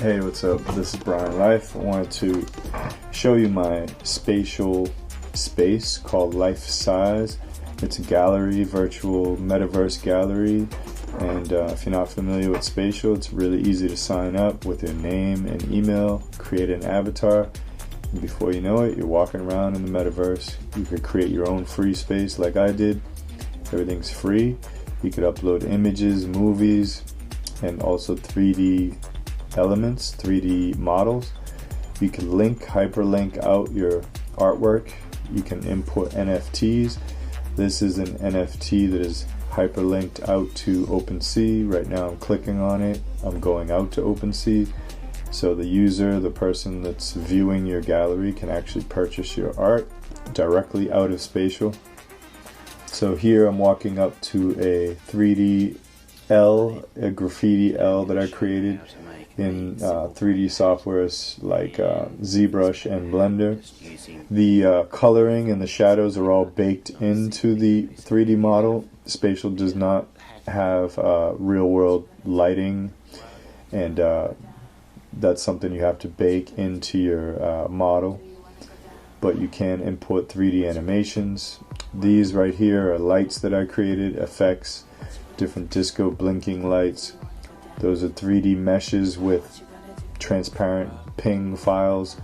Hey, what's up? This is Brian LiFe. I wanted to show you my spatial space called LiFe Size. It's a gallery, virtual metaverse gallery, and if you're not familiar with SpaTial, it's really easy to sign up with your name and email, create an avatar, and before you know it, you're walking around in the metaverse. You could create your own free space like I did. Everything's free. You could upload images, movies, and also 3D elements, 3D models. You can hyperlink out your artwork. You can import NFTs. This is an NFT that is hyperlinked out to OpenSea. Right now I'm clicking on it. I'm going out to OpenSea. So the user, the person that's viewing your gallery, can actually purchase your art directly out of SpaTial. So here I'm walking up to a 3D L, a graffiti L that I created in 3D softwares like ZBrush and Blender. The coloring and the shadows are all baked into the 3D model. SpaTial does not have real-world lighting, and that's something you have to bake into your model. But you can import 3D animations. These right here are lights that I created, effects, different disco blinking lights. Those are 3D meshes with transparent ping files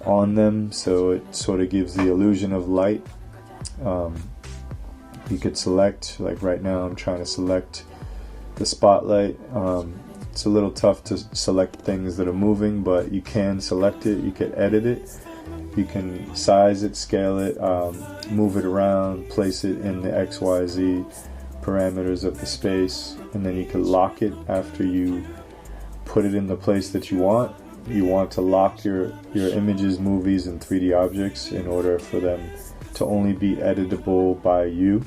on them, so it sort of gives the illusion of light. You could select, like right now I'm trying to select the spotlight. It's a little tough to select things that are moving, but you can select it, you can edit it, you can size it, scale it, move it around, place it in the XYZ parameters of the space, and then you can lock it after you put it in the place that you want. You want to lock your images, movies, and 3D objects in order for them to only be editable by you.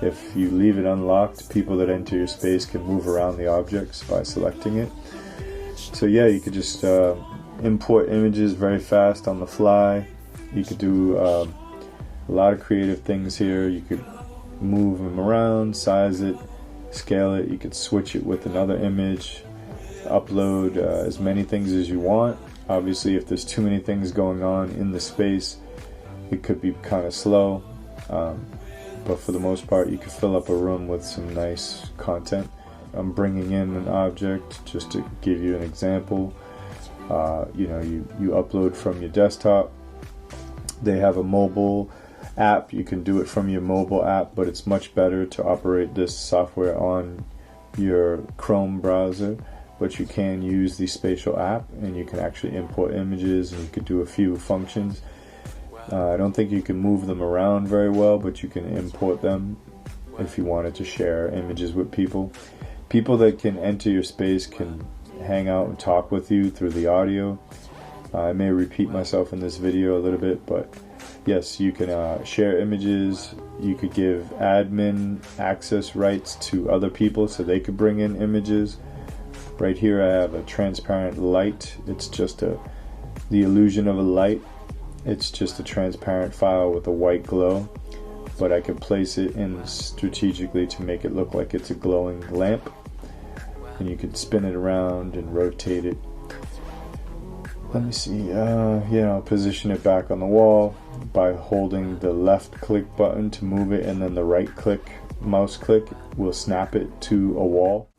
If you leave it unlocked, people that enter your space can move around the objects by selecting it. So yeah, you could just import images very fast on the fly. You could do a lot of creative things here. You could move them around, size it, scale it. You could switch it with another image, upload as many things as you want. Obviously, if there's too many things going on in the space, it could be kind of slow, but for the most part you can fill up a room with some nice content. I'm bringing in an object just to give you an example. You upload from your desktop. They have a mobile app. You can do it from your mobile app, but it's much better to operate this software on your Chrome browser. But you can use the SpaTial app, and you can actually import images, and you could do a few functions. I don't think you can move them around very well, but you can import them if you wanted to share images with people. People that can enter your space can hang out and talk with you through the audio. I may repeat myself in this video a little bit, but yes, you can share images. You could give admin access rights to other people so they could bring in images. Right here I have a transparent light. It's just the illusion of a light. It's just a transparent file with a white glow, but I can place it in strategically to make it look like it's a glowing lamp, and you can spin it around and rotate it. Let me see, position it back on the wall by holding the left click button to move it, and then the right click, mouse click, will snap it to a wall.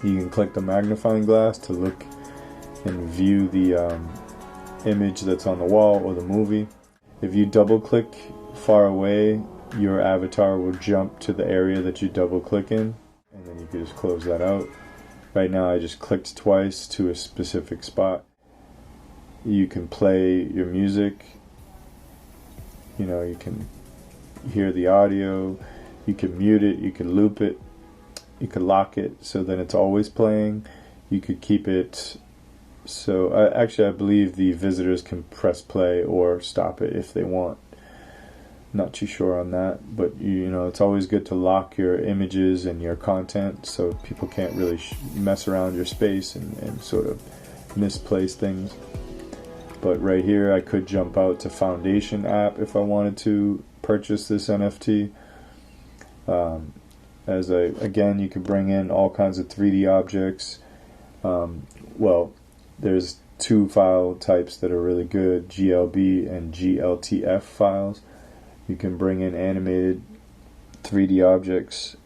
You can click the magnifying glass to look and view the image that's on the wall or the movie. If you double click far away, your avatar will jump to the area that you double click in, and then you can just close that out. Right now I just clicked twice to a specific spot. You can play your music, you can hear the audio, you can mute it, you can loop it, you could lock it so then it's always playing. You could keep it so I believe the visitors can press play or stop it if they want. Not too sure on that, but it's always good to lock your images and your content so people can't really mess around your space and sort of misplace things. But right here I could jump out to Foundation app if I wanted to purchase this NFT. Again, you can bring in all kinds of 3D objects. there's two file types that are really good, GLB and GLTF files. You can bring in animated 3D objects.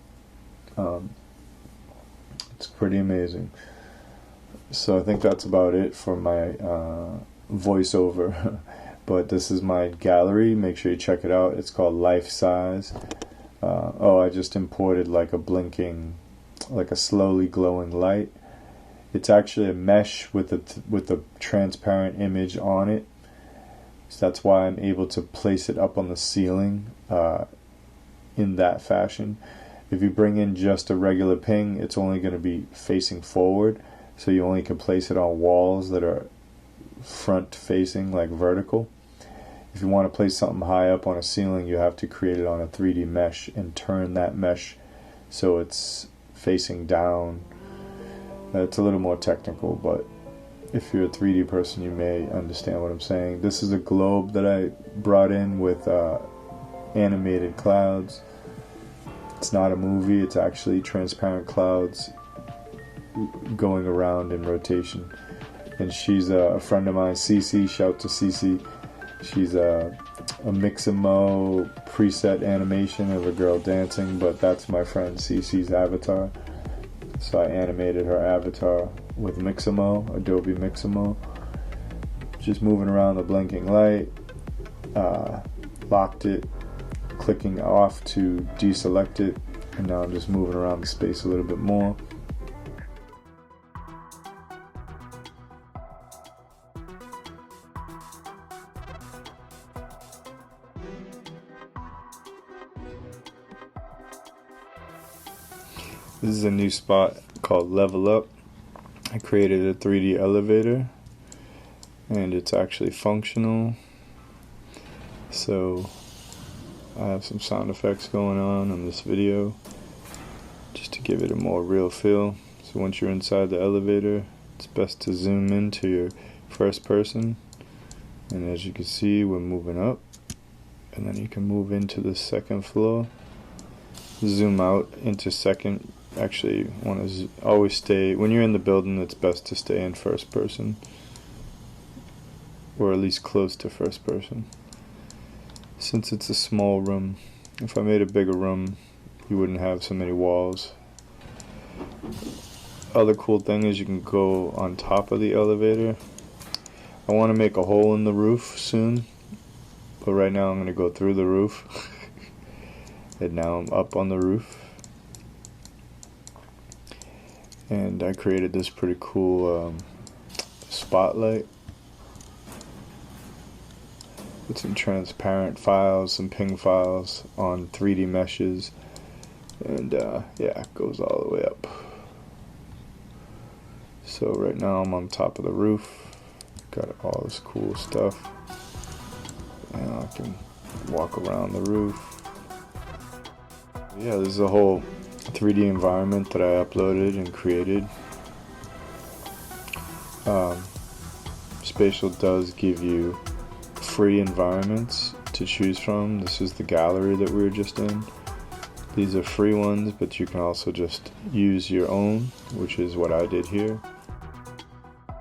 It's pretty amazing. So I think that's about it for my voiceover. But this is my gallery. Make sure you check it out. It's called Life Size. I just imported like a blinking, like a slowly glowing light. It's actually a mesh with a transparent image on it. So that's why I'm able to place it up on the ceiling in that fashion. If you bring in just a regular ping, it's only going to be facing forward. So you only can place it on walls that are front facing, like vertical. If you want to place something high up on a ceiling, you have to create it on a 3D mesh and turn that mesh so it's facing down. It's a little more technical, but if you're a 3D person, you may understand what I'm saying. This is a globe that I brought in with animated clouds. It's not a movie, it's actually transparent clouds going around in rotation. And she's a friend of mine, Cece. Shout to Cece. She's a Mixamo preset animation of a girl dancing, but that's my friend Cece's avatar. So I animated her avatar with Mixamo, Adobe Mixamo. Just moving around the blinking light, locked it, clicking off to deselect it, and now I'm just moving around the space a little bit more. This is a new spot called Level Up. I created a 3D elevator and it's actually functional. So I have some sound effects going on in this video just to give it a more real feel. So once you're inside the elevator, it's best to zoom into your first person. And as you can see, we're moving up. And then you can move into the second floor. Zoom out into second. Actually, want to always stay, when you're in the building, it's best to stay in first person, or at least close to first person. Since it's a small room, if I made a bigger room, you wouldn't have so many walls. Other cool thing is you can go on top of the elevator. I want to make a hole in the roof soon, but right now I'm going to go through the roof. And now I'm up on the roof. And I created this pretty cool spotlight with some transparent files, some ping files on 3D meshes, and yeah, it goes all the way up. So right now I'm on top of the roof, got all this cool stuff, and I can walk around the roof. Yeah, this is a whole 3D environment that I uploaded and created. SpaTial does give you free environments to choose from. This is the gallery that we were just in. These are free ones, but you can also just use your own, which is what I did here.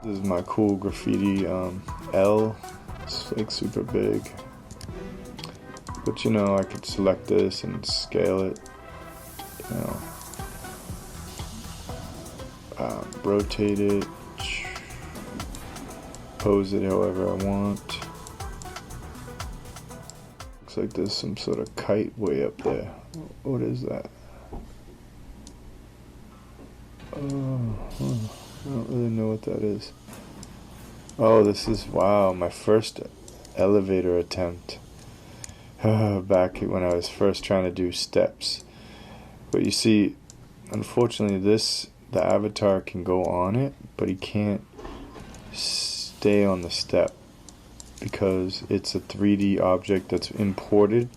This is my cool graffiti L. It's like super big. But you know, I could select this and scale it. You know, rotate it, pose it however I want. Looks like there's some sort of kite way up there. What is that? I don't really know what that is. Oh, this is, wow, my first elevator attempt. Back when I was first trying to do steps. But you see, unfortunately the avatar can go on it, but he can't stay on the step because it's a 3D object that's imported,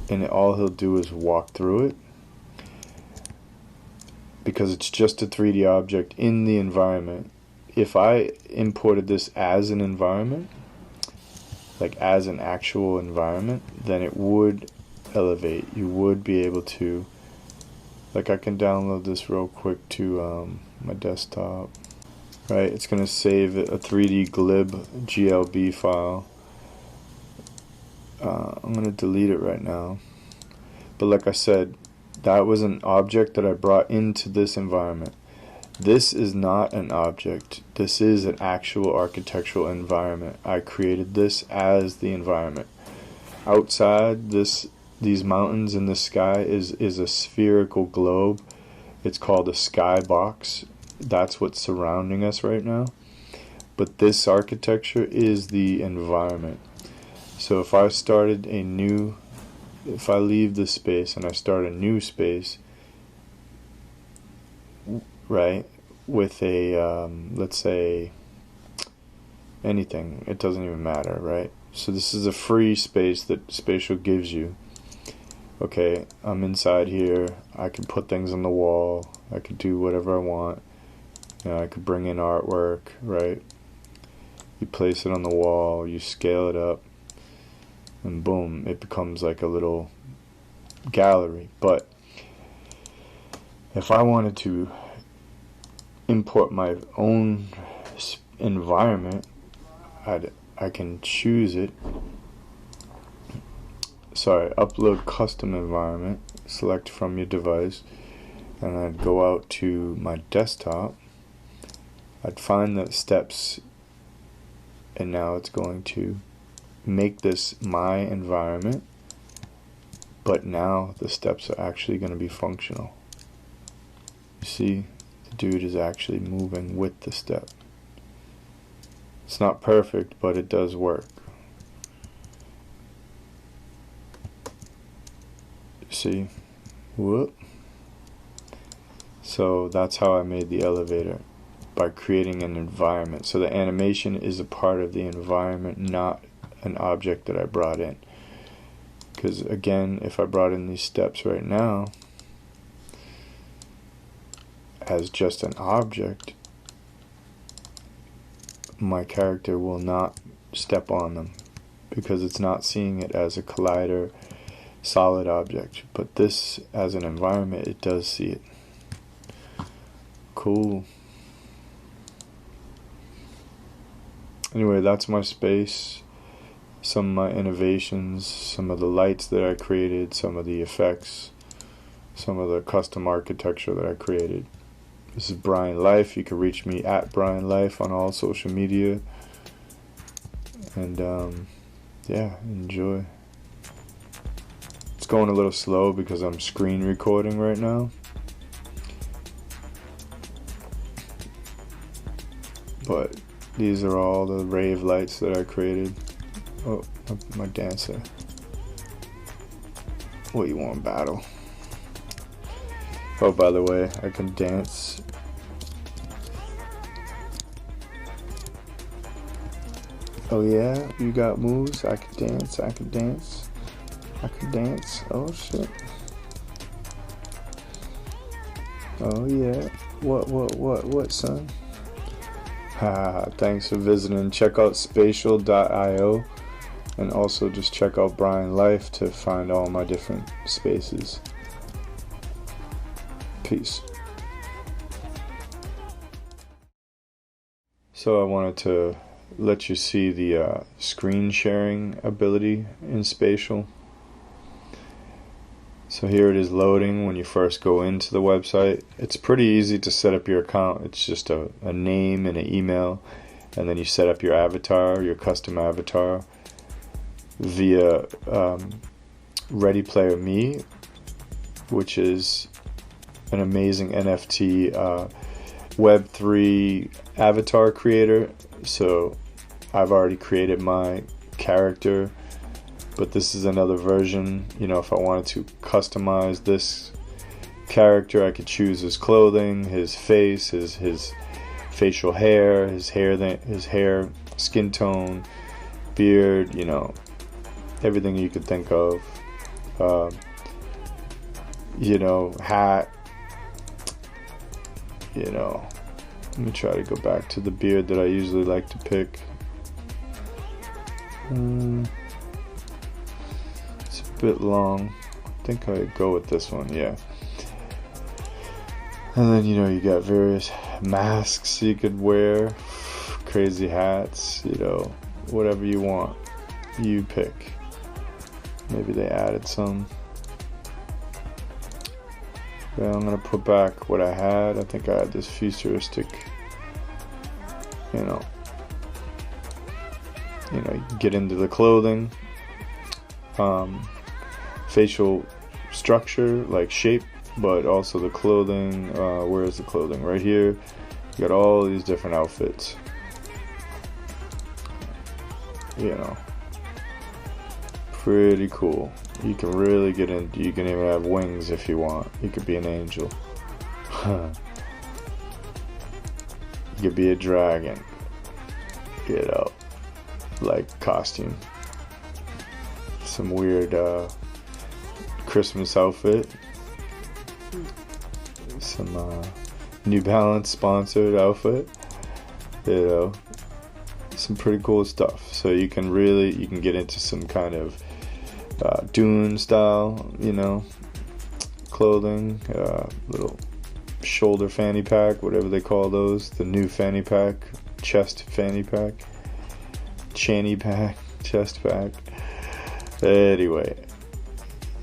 and all he'll do is walk through it because it's just a 3D object in the environment. If I imported this as an environment, like as an actual environment, then it would elevate. You would be able to, like, I can download this real quick to my desktop. right? It's going to save a 3D glib GLB file. I'm going to delete it right now. But like I said, that was an object that I brought into this environment. This is not an object. This is an actual architectural environment. I created this as the environment. Outside these mountains in the sky is a spherical globe. It's called a skybox. That's what's surrounding us right now. But this architecture is the environment. So if I leave this space and I start a new space, right, with a, let's say, anything, it doesn't even matter, right? So this is a free space that SpaTial gives you. Okay, I'm inside here, I can put things on the wall, I could do whatever I want. You know, I could bring in artwork, right? You place it on the wall, you scale it up, and boom, it becomes like a little gallery. But if I wanted to import my own environment, I can choose it. Sorry, upload custom environment, select from your device, and I'd go out to my desktop. I'd find the steps, and now it's going to make this my environment, but now the steps are actually going to be functional. You see, the dude is actually moving with the step. It's not perfect, but it does work. See? Whoop. So that's how I made the elevator, by creating an environment. So the animation is a part of the environment, not an object that I brought in. Because again, if I brought in these steps right now as just an object, my character will not step on them because it's not seeing it as a collider solid object. But this, as an environment, it does see it. Cool. Anyway, that's my space. Some of my innovations, some of the lights that I created, some of the effects, some of the custom architecture that I created. This is Brian LiFe. You can reach me at Brian LiFe on all social media. And yeah, enjoy. It's going a little slow because I'm screen recording right now. But these are all the rave lights that I created. Oh, my dancer. What you want, battle? Oh, by the way, I can dance. Oh yeah, you got moves? I can dance, I can dance. I can dance. Oh shit. Oh yeah. What, son? Thanks for visiting. Check out SpaTial.io. And also just check out Brian LiFe to find all my different spaces. Peace. So I wanted to let you see the screen sharing ability in SpaTial. So here it is loading when you first go into the website. It's pretty easy to set up your account. It's just a name and an email, and then you set up your avatar, your custom avatar, via Ready Player Me, which is an amazing NFT Web3 avatar creator. So I've already created my character, but this is another version. You know, if I wanted to customize this character, I could choose his clothing, his face, his facial hair, his hair, skin tone, beard, you know, everything you could think of. You know, hat, you know. Let me try to go back to the beard that I usually like to pick. It's a bit long. I think I'd go with this one, yeah. And then, you know, you got various masks you could wear, crazy hats, you know, whatever you want, you pick. Maybe they added some. Yeah, I'm gonna put back what I had. I think I had this futuristic, you know, get into the clothing, facial structure, like shape, but also the clothing. Where is the clothing? Right here. You got all these different outfits. You know, pretty cool. You can really get into. You can even have wings if you want. You could be an angel. You could be a dragon. You know, like costume. Some weird Christmas outfit. Some New Balance sponsored outfit. You know, some pretty cool stuff. So you can get into some kind of Dune style, you know, clothing, little shoulder fanny pack, whatever they call those, the new fanny pack, chest fanny pack, channy pack, chest pack. Anyway,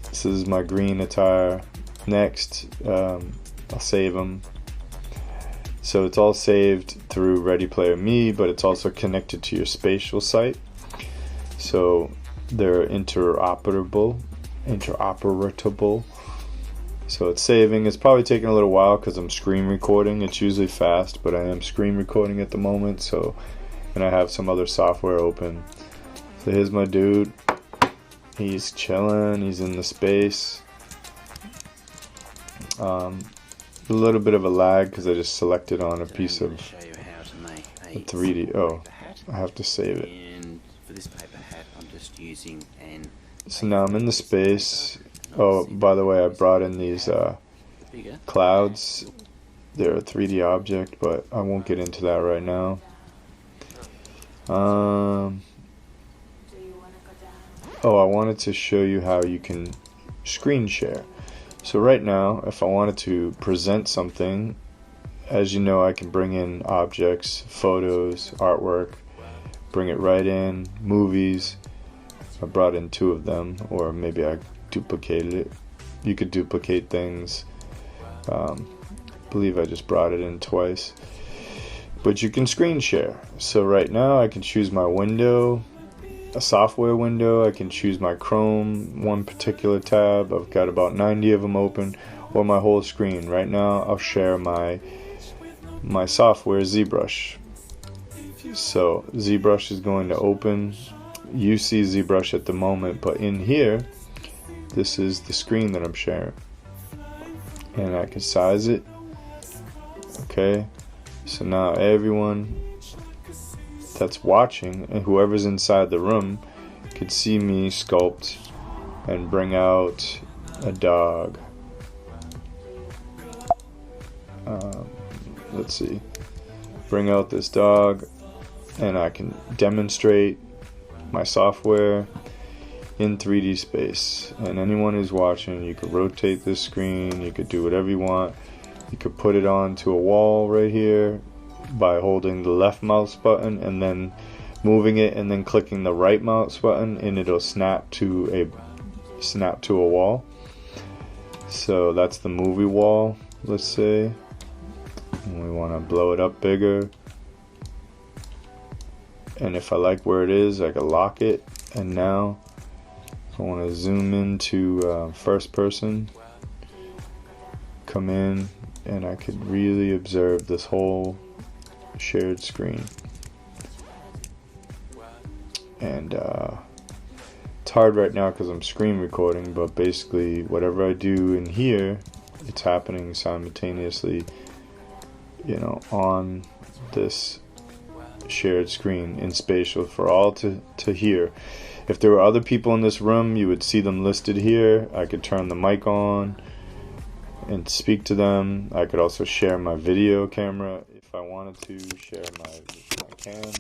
this is my green attire. Next, I'll save them. So it's all saved through Ready Player Me, but it's also connected to your SpaTial site. So they're interoperable. So it's saving. It's probably taking a little while because I'm screen recording. It's usually fast, but I am screen recording at the moment. So, and I have some other software open. So here's my dude. He's chilling. He's in the space. A little bit of a lag because I just selected on a piece of a 3D. Oh, I have to save it. For this paper hat, I'm just using an. So now I'm in the space. Oh, by the way, I brought in these clouds. They're a 3D object, but I won't get into that right now. Oh, I wanted to show you how you can screen share. So right now, if I wanted to present something, as you know, I can bring in objects, photos, artwork, bring it right in, movies. I brought in 2 of them, or maybe I duplicated it. You could duplicate things. I believe I just brought it in twice. But you can screen share. So right now I can choose my window, a software window. I can choose my Chrome, one particular tab. I've got about 90 of them open, or my whole screen. Right now I'll share my software ZBrush. So ZBrush is going to open. You see ZBrush at the moment, but in here, this is the screen that I'm sharing. And I can size it. Okay. So now everyone that's watching, and whoever's inside the room, could see me sculpt and bring out a dog. Let's see. Bring out this dog, and I can demonstrate my software in 3D space. And anyone who's watching, you could rotate this screen, you could do whatever you want. You could put it onto a wall right here by holding the left mouse button and then moving it and then clicking the right mouse button, and it'll snap to a wall. So that's the movie wall, let's say. And we want to blow it up bigger. And if I like where it is, I can lock it. And now I want to zoom into first person, come in, and I could really observe this whole shared screen. And it's hard right now because I'm screen recording, but basically whatever I do in here, it's happening simultaneously, you know, on this shared screen in SpaTial for all to hear. If there were other people in this room, you would see them listed here. I could turn the mic on and speak to them. I could also share my video camera if I wanted to share my cam.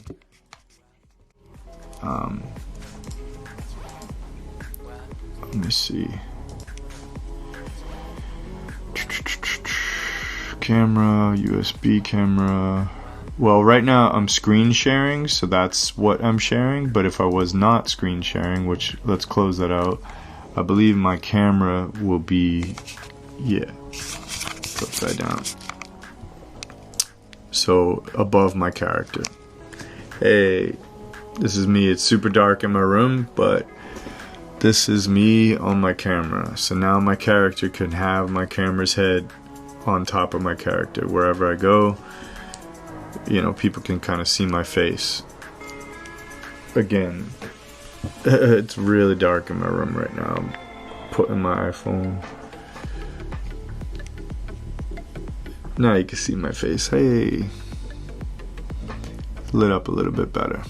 Let me see. camera, USB camera. Well, right now I'm screen sharing, so that's what I'm sharing. But if I was not screen sharing, which, let's close that out, I believe my camera will be, yeah, upside down. So above my character. Hey, this is me. It's super dark in my room, but this is me on my camera. So now my character can have my camera's head on top of my character. Wherever I go, you know, people can kind of see my face. Again, it's really dark in my room right now. I'm putting my iPhone. Now you can see my face. Hey, lit up a little bit better.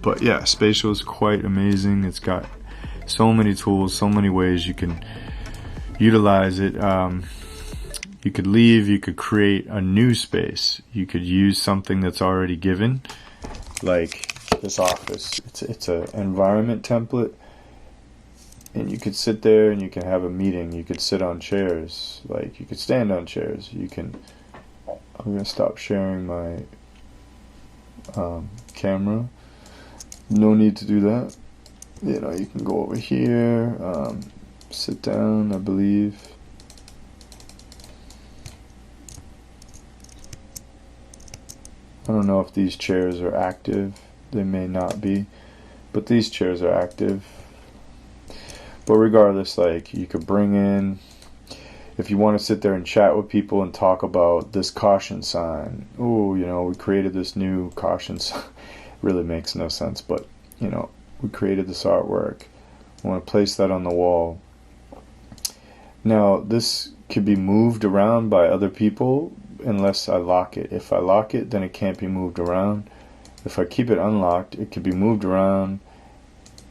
But yeah, SpaTial is quite amazing. It's got so many tools, so many ways you can utilize it. You could leave, you could create a new space. You could use something that's already given, like this office. It's an environment template, and you could sit there and you can have a meeting. You could sit on chairs, like you could stand on chairs. You can, I'm gonna stop sharing my camera. No need to do that. You know, you can go over here, sit down, I believe. I don't know if these chairs are active. They may not be, but these chairs are active. But regardless, like, you could bring in, if you want to sit there and chat with people and talk about this caution sign. Oh, you know, we created this new caution sign. Really makes no sense, but, you know, we created this artwork. I want to place that on the wall. Now, this could be moved around by other people unless I lock it. If I lock it, then it can't be moved around. If I keep it unlocked, it could be moved around.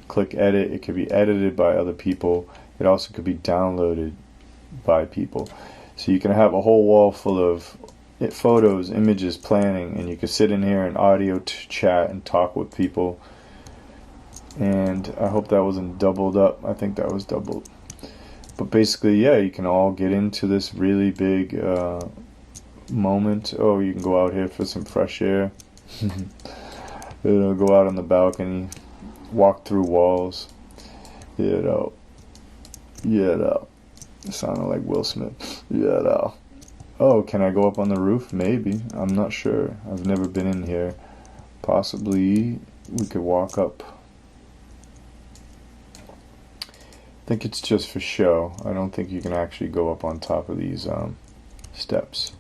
Click edit, it could be edited by other people. It also could be downloaded by people. So you can have a whole wall full of photos, images, planning, and you can sit in here and audio chat and talk with people. And I hope that wasn't doubled up. I think that was doubled. But basically, yeah, you can all get into this really big moment. Oh, you can go out here for some fresh air. You know, go out on the balcony, walk through walls. You know. It sounded like Will Smith. Oh, can I go up on the roof? Maybe. I'm not sure. I've never been in here. Possibly we could walk up. I think it's just for show. I don't think you can actually go up on top of these steps.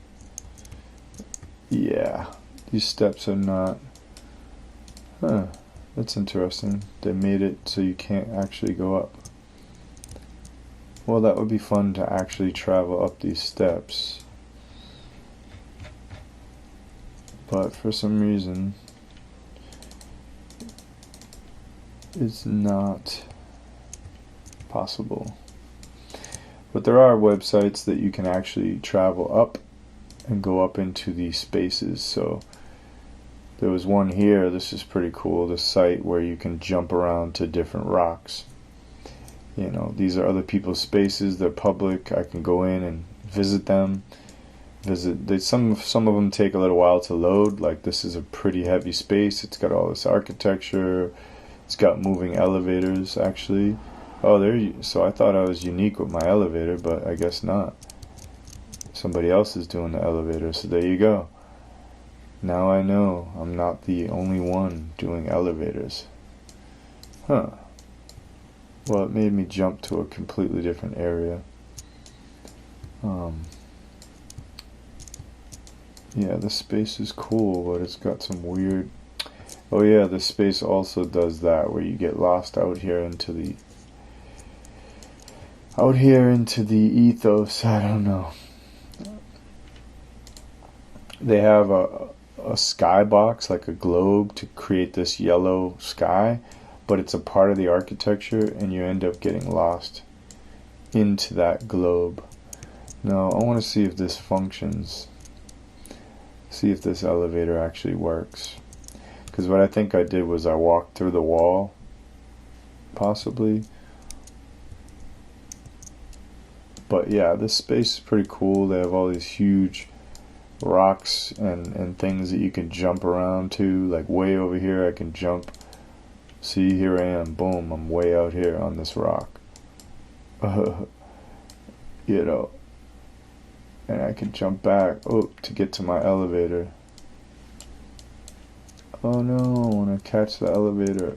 Yeah, these steps are not. Huh, that's interesting. They made it so you can't actually go up. Well, that would be fun to actually travel up these steps. But for some reason, it's not possible. But there are websites that you can actually travel up and go up into these spaces. So there was one here. This is pretty cool. This site where you can jump around to different rocks. You know, these are other people's spaces. They're public. I can go in and visit them. Some of them take a little while to load. Like, this is a pretty heavy space. It's got all this architecture. It's got moving elevators, actually. Oh, so I thought I was unique with my elevator, but I guess not. Somebody else is doing the elevator, so there you go. Now I know I'm not the only one doing elevators. Huh. Well, it made me jump to a completely different area. Yeah, this space is cool, but it's got some weird... Oh yeah, this space also does that, where you get lost out here into the ethos. I don't know. They have a skybox, like a globe, to create this yellow sky, but it's a part of the architecture, and you end up getting lost into that globe. Now, I want to see if this functions. See if this elevator actually works. Because what I think I did was I walked through the wall, possibly. But yeah, this space is pretty cool. They have all these huge rocks and things that you can jump around to. Like way over here I can jump. See, here I am, boom, I'm way out here on this rock. You know, and I can jump back to get to my elevator. Oh no, I want to catch the elevator.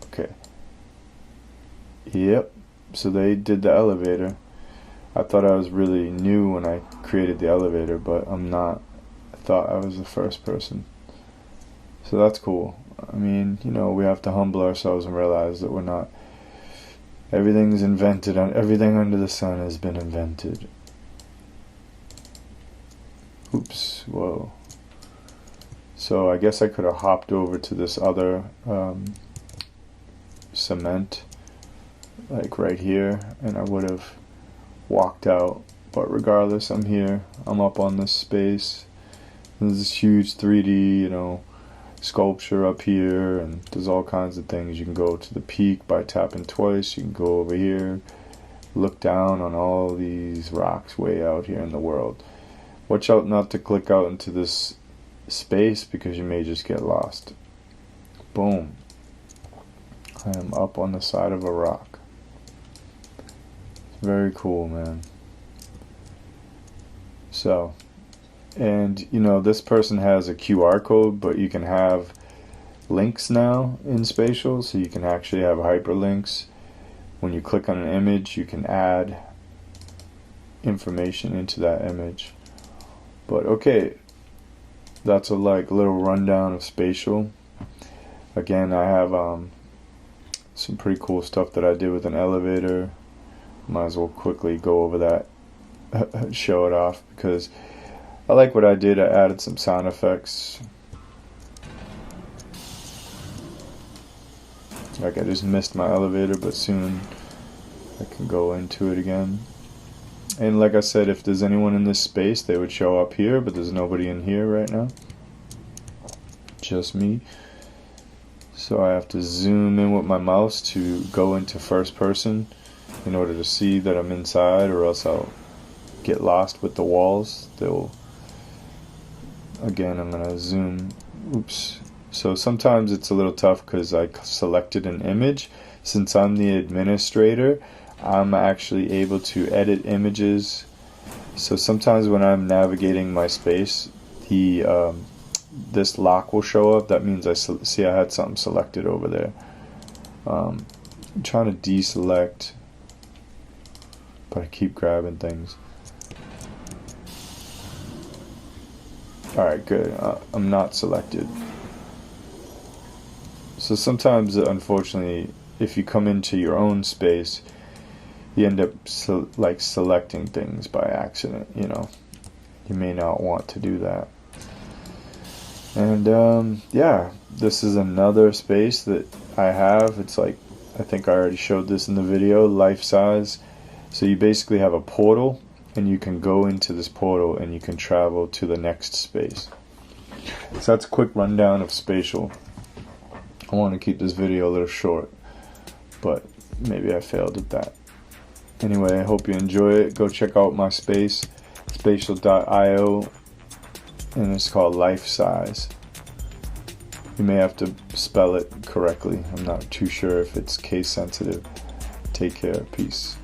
Okay. Yep, so they did the elevator. I thought I was really new when I created the elevator, but I'm not. I thought I was the first person. So that's cool. I mean, you know, we have to humble ourselves and realize that we're not. Everything's invented, everything under the sun has been invented. Oops, whoa. So I guess I could have hopped over to this other cement, like right here, and I would have walked out. But regardless, I'm here. I'm up on this space. There's this huge 3D, you know, sculpture up here, and there's all kinds of things. You can go to the peak by tapping twice. You can go over here, look down on all these rocks way out here in the world. Watch out not to click out into this space because you may just get lost. Boom. I am up on the side of a rock. Very cool, man. So, and you know, this person has a QR code, but you can have links now in SpaTial, so you can actually have hyperlinks. When you click on an image, you can add information into that image. But okay, that's a little rundown of SpaTial. Again, I have some pretty cool stuff that I did with an elevator. Might as well quickly go over that, show it off, because I like what I did. I added some sound effects. Like I just missed my elevator, but soon I can go into it again. And like I said, if there's anyone in this space, they would show up here, but there's nobody in here right now. Just me. So I have to zoom in with my mouse to go into first person in order to see that I'm inside, or else I'll get lost with the walls. Again, I'm gonna zoom. Oops. So sometimes it's a little tough because I selected an image. Since I'm the administrator, I'm actually able to edit images. So sometimes when I'm navigating my space, this lock will show up. That means I had something selected over there. I'm trying to deselect, but I keep grabbing things. Alright, good. I'm not selected. So sometimes, unfortunately, if you come into your own space, you end up selecting things by accident, you know. You may not want to do that. And yeah, this is another space that I have. It's like, I think I already showed this in the video, life size. So you basically have a portal, and you can go into this portal and you can travel to the next space. So that's a quick rundown of SpaTial. I want to keep this video a little short, but maybe I failed at that. Anyway, I hope you enjoy it. Go check out my space, SpaTial.io, and it's called Life Size. You may have to spell it correctly. I'm not too sure if it's case sensitive. Take care. Peace.